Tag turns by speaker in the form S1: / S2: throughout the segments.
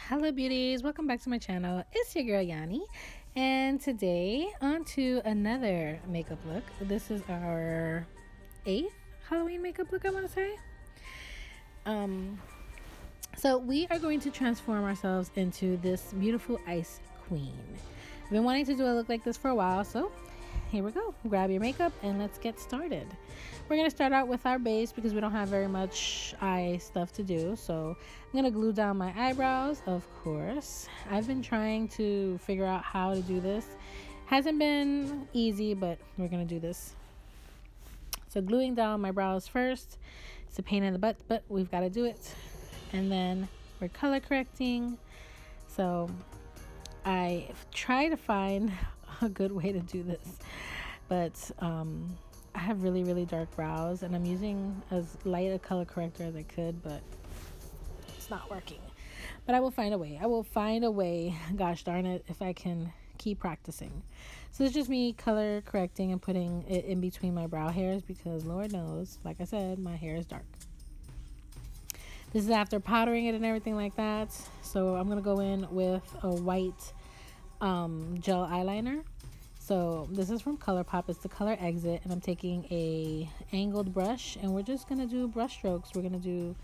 S1: Hello beauties, welcome back to my channel. It's your girl Yanni, and today on to another makeup look. This is our 8th Halloween makeup look, I want to say. So we are going to transform ourselves into this beautiful ice queen. I've been wanting to do a look like this for a while, so here we go. Grab your makeup and let's get started. We're going to start out with our base because we don't have very much eye stuff to do. So I'm going to glue down my eyebrows, of course. I've been trying to figure out how to do this. Hasn't been easy, but we're going to do this. So gluing down my brows first. It's a pain in the butt, but we've got to do it. And then we're color correcting. So I try to find a good way to do this, but I have really dark brows and I'm using as light a color corrector as I could, but it's not working. But I will find a way, gosh darn it, if I can keep practicing. So it's just me color correcting and putting it in between my brow hairs because Lord knows, like I said, my hair is dark. This is after powdering it and everything like that. So I'm gonna go in with a white gel eyeliner. So this is from ColourPop. It's the color Exit, and I'm taking a angled brush and we're just gonna do brush strokes. We're gonna do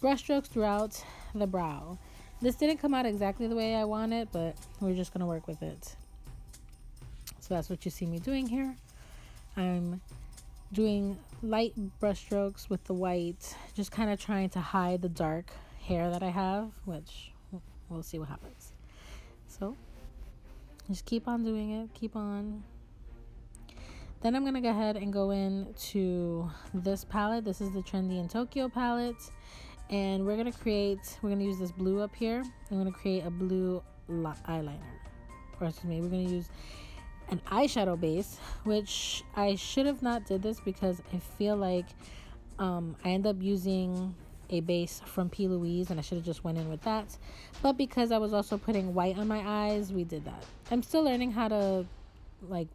S1: brush strokes throughout the brow. This didn't come out exactly the way I want it, but we're just gonna work with it. So that's what you see me doing here. I'm doing light brush strokes with the white, just kind of trying to hide the dark hair that I have, which we'll see what happens. So just keep on doing it, keep on. Then I'm gonna go ahead and go into this palette. This is the Trendy in Tokyo palette, and we're gonna use this blue up here. I'm gonna create a blue eyeliner, or excuse me, we're gonna use an eyeshadow base, which I should have not did this because I feel like I end up using a base from P. Louise and I should have just went in with that. But because I was also putting white on my eyes, we did that. I'm still learning how to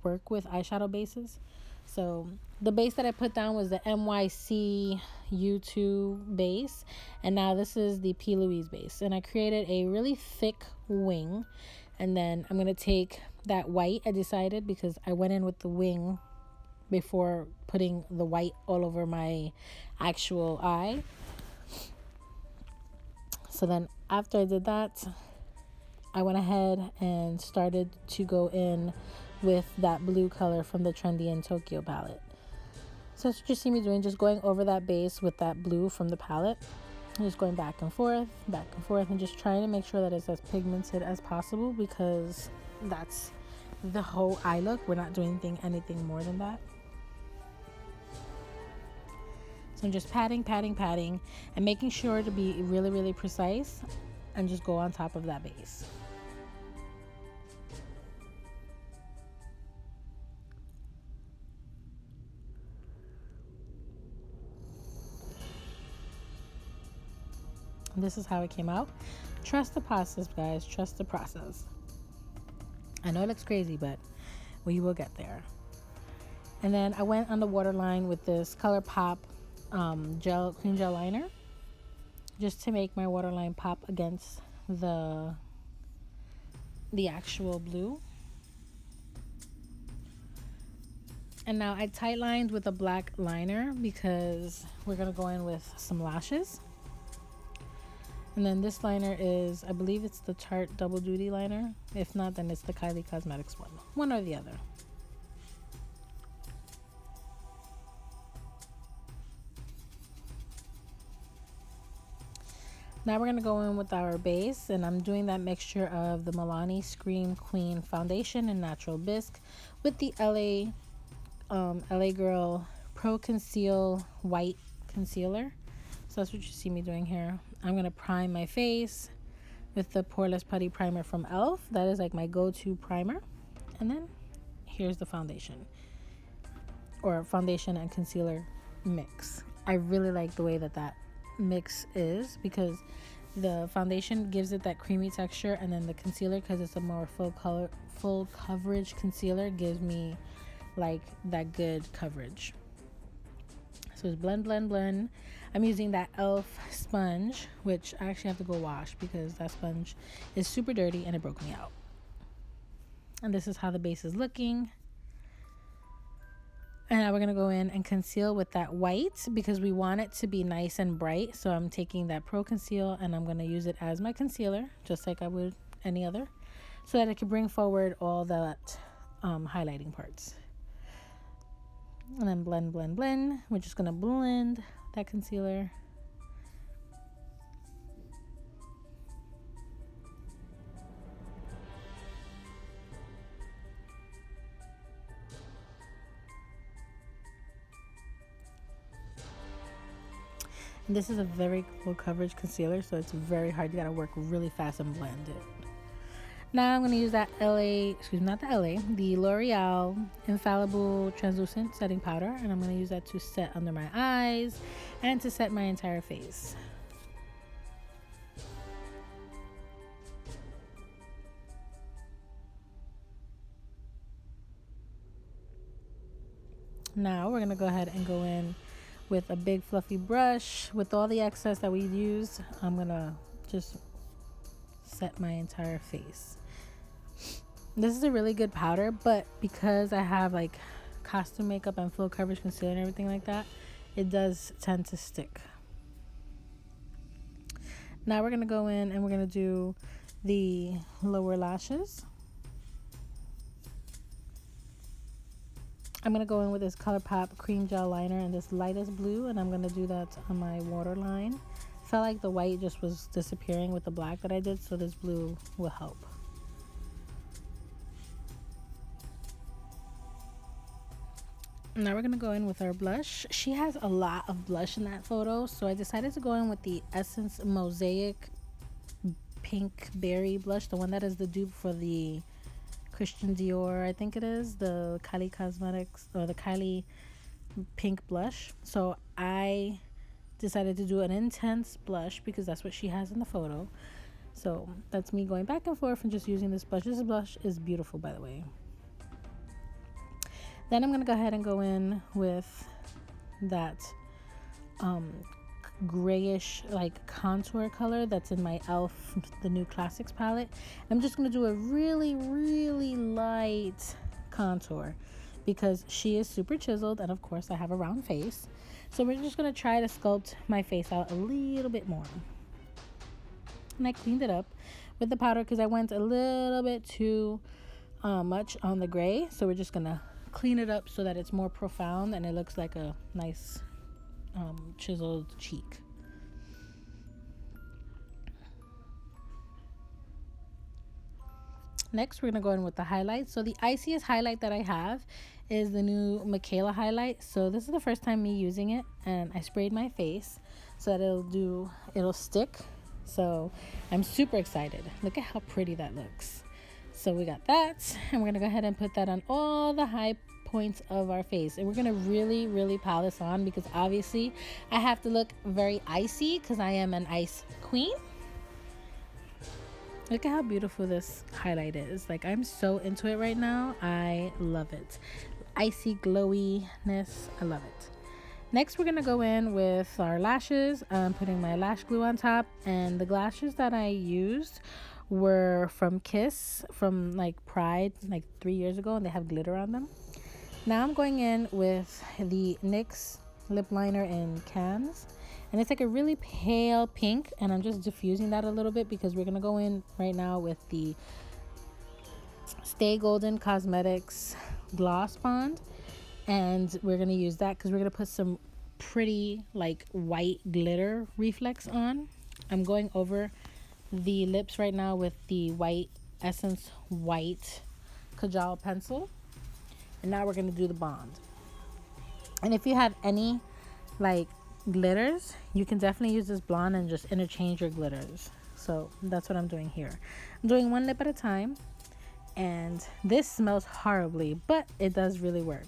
S1: work with eyeshadow bases. So the base that I put down was the NYC U2 base, and now this is the P. Louise base. And I created a really thick wing, and then I'm going to take that white. I decided because I went in with the wing before putting the white all over my actual eye. So then after I did that, I went ahead and started to go in with that blue color from the Trendy in Tokyo palette. So that's what you see me doing, just going over that base with that blue from the palette. I'm just going back and forth, and just trying to make sure that it's as pigmented as possible because that's the whole eye look. We're not doing anything more than that. So I'm just patting and making sure to be really precise and just go on top of that base. This is how it came out. Trust the process, guys. Trust the process. I know it looks crazy, but we will get there. And then I went on the waterline with this ColourPop cream gel liner just to make my waterline pop against the actual blue. And now I tight lined with a black liner because we're gonna go in with some lashes. And then this liner is, I believe it's the Tarte Double Duty liner. If not, then it's the Kylie Cosmetics one or the other. Now we're going to go in with our base, and I'm doing that mixture of the Milani Scream Queen Foundation in Natural Bisque with the LA Girl Pro Conceal White Concealer. So that's what you see me doing here. I'm going to prime my face with the Poreless Putty Primer from e.l.f. That is like my go-to primer. And then here's the foundation, or foundation and concealer mix. I really like the way that mix is because the foundation gives it that creamy texture, and then the concealer, because it's a more full coverage concealer, gives me like that good coverage. So it's blend. I'm using that e.l.f. sponge, which I actually have to go wash because that sponge is super dirty and it broke me out. And this is how the base is looking. And now we're going to go in and conceal with that white because we want it to be nice and bright. So I'm taking that Pro Conceal and I'm going to use it as my concealer, just like I would any other, so that it can bring forward all that highlighting parts. And then blend, blend, blend. We're just going to blend that concealer. And this is a very low coverage concealer, so it's very hard. You got to work really fast and blend it. Now I'm going to use that the L'Oreal Infallible Translucent Setting Powder, and I'm going to use that to set under my eyes and to set my entire face. Now we're going to go ahead and go in with a big fluffy brush. With all the excess that we used, I'm going to just set my entire face. This is a really good powder, but because I have like costume makeup and full coverage concealer and everything like that, it does tend to stick. Now we're going to go in and we're going to do the lower lashes. I'm going to go in with this ColourPop cream gel liner in this lightest blue, and I'm going to do that on my waterline. Felt like the white just was disappearing with the black that I did, so this blue will help. Now we're going to go in with our blush. She has a lot of blush in that photo, so I decided to go in with the Essence Mosaic Pink Berry blush, the one that is the dupe for the Christian Dior, I think it is, the Kylie Cosmetics, or the Kylie Pink blush. So I decided to do an intense blush because that's what she has in the photo. So that's me going back and forth and just using this blush. This blush is beautiful, by the way. Then I'm going to go ahead and go in with that grayish like contour color that's in my e.l.f. the new Classics palette. I'm just going to do a really, really light contour because she is super chiseled, and of course I have a round face. So we're just going to try to sculpt my face out a little bit more. And I cleaned it up with the powder because I went a little bit too much on the gray. So we're just going to clean it up so that it's more profound and it looks like a nice chiseled cheek. Next, we're going to go in with the highlights. So the iciest highlight that I have is the new Michaela highlight. So this is the first time me using it, and I sprayed my face so that it'll stick. So I'm super excited. Look at how pretty that looks. So we got that, and we're going to go ahead and put that on all the high points of our face. And we're going to really, really pile this on because obviously I have to look very icy because I am an ice queen. Look at how beautiful this highlight is. Like, I'm so into it right now. I love it. Icy glowiness. I love it. Next, we're going to go in with our lashes. I'm putting my lash glue on top, and the lashes that I used were from Kiss, from like Pride, like 3 years ago, and they have glitter on them. Now I'm going in with the NYX lip liner in Cans, and it's like a really pale pink, and I'm just diffusing that a little bit because we're gonna go in right now with the Stay Golden Cosmetics Gloss Bond, and we're gonna use that because we're gonna put some pretty like white glitter reflex on. I'm going over the lips right now with the white Essence White Kajal pencil, and now we're going to do the bond. And if you have any like glitters, you can definitely use this blonde and just interchange your glitters. So that's what I'm doing here. I'm doing one lip at a time, and this smells horribly, but it does really work.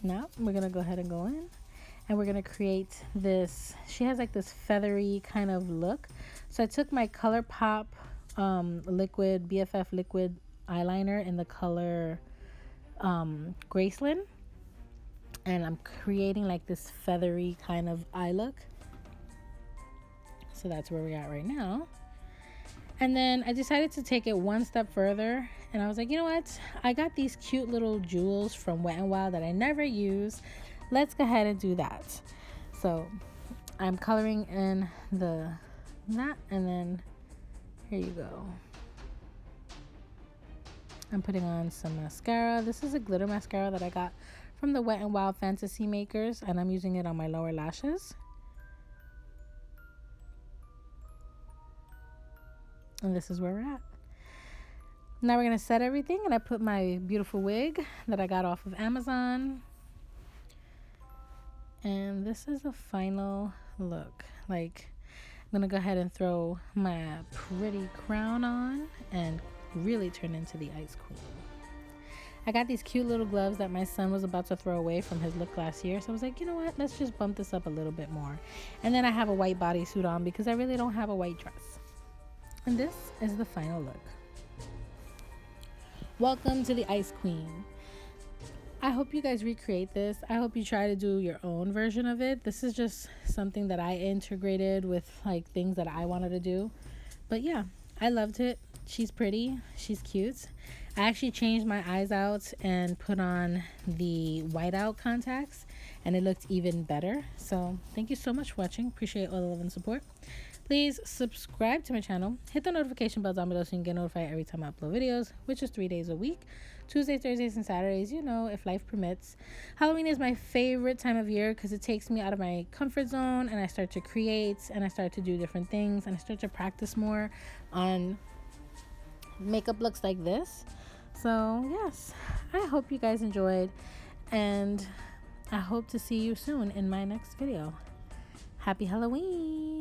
S1: Now we're gonna go ahead and go in, and we're gonna create this. She has like this feathery kind of look. So I took my ColourPop liquid BFF liquid eyeliner in the color Graceland, and I'm creating like this feathery kind of eye look. So that's where we're at right now. And then I decided to take it one step further, and I was like, you know what? I got these cute little jewels from Wet n Wild that I never use. Let's go ahead and do that. So I'm coloring in that, and then here you go. I'm putting on some mascara. This is a glitter mascara that I got from the Wet n Wild Fantasy Makers, and I'm using it on my lower lashes. And this is where we're at. Now we're going to set everything, and I put my beautiful wig that I got off of Amazon. And this is the final look. Like, I'm going to go ahead and throw my pretty crown on and really turn into the Ice Queen. I got these cute little gloves that my son was about to throw away from his look last year. So I was like, you know what? Let's just bump this up a little bit more. And then I have a white bodysuit on because I really don't have a white dress. And this is the final look. Welcome to the Ice Queen. I hope you guys recreate this. I hope you try to do your own version of it. This is just something that I integrated with like things that I wanted to do. But yeah, I loved it. She's pretty. She's cute. I actually changed my eyes out and put on the whiteout contacts, and it looked even better. So thank you so much for watching. Appreciate all the love and support. Please subscribe to my channel. Hit the notification bell down below so you can get notified every time I upload videos, which is 3 days a week. Tuesdays, Thursdays, and Saturdays, you know, if life permits. Halloween is my favorite time of year because it takes me out of my comfort zone, and I start to create, and I start to do different things, and I start to practice more on makeup looks like this. So yes, I hope you guys enjoyed, and I hope to see you soon in my next video. Happy Halloween!